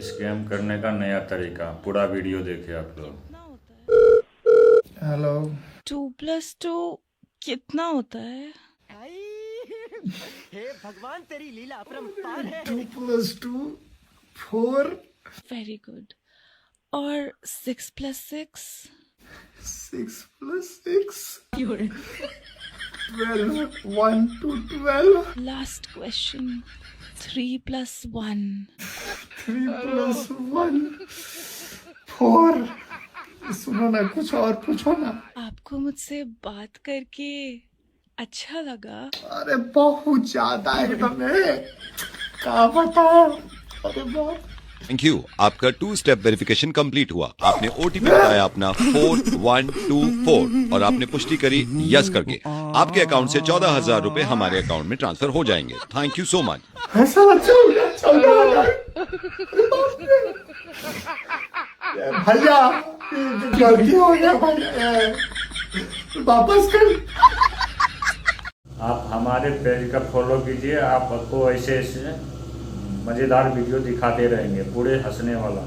Scam करने का नया तरीका, पूरा वीडियो देखिए आप लोग। कितना होता है? हेलो 2+2 कितना होता है? हे भगवान तेरी लीला अपरंपार है। 2+2 4 वेरी गुड। और 6+6? 6+6 12 1 to 12 लास्ट क्वेश्चन। 3+1? 3+1 4। सुनो ना, कुछ और पूछो ना। आपको मुझसे बात करके अच्छा लगा? अरे बहुत ज्यादा एकदम है, क्या बताओ। अरे बहुत। Thank you. आपका 2 स्टेप वेरिफिकेशन कंप्लीट हुआ। आपने ओटीपी बताया अपना 4124 और आपने पुष्टि करी यस करके। आपके अकाउंट से 14,000 रुपए हमारे अकाउंट में ट्रांसफर हो जाएंगे। Thank you so much. ऐसा अच्छा हो गया, 14,000। भैया ये गलती हो गया भैया, वापस कर। आप हमारे पेज का फॉलो कीजिए, आपको ऐसे ऐसे मज़ेदार वीडियो दिखाते रहेंगे, पूरे हंसने वाला।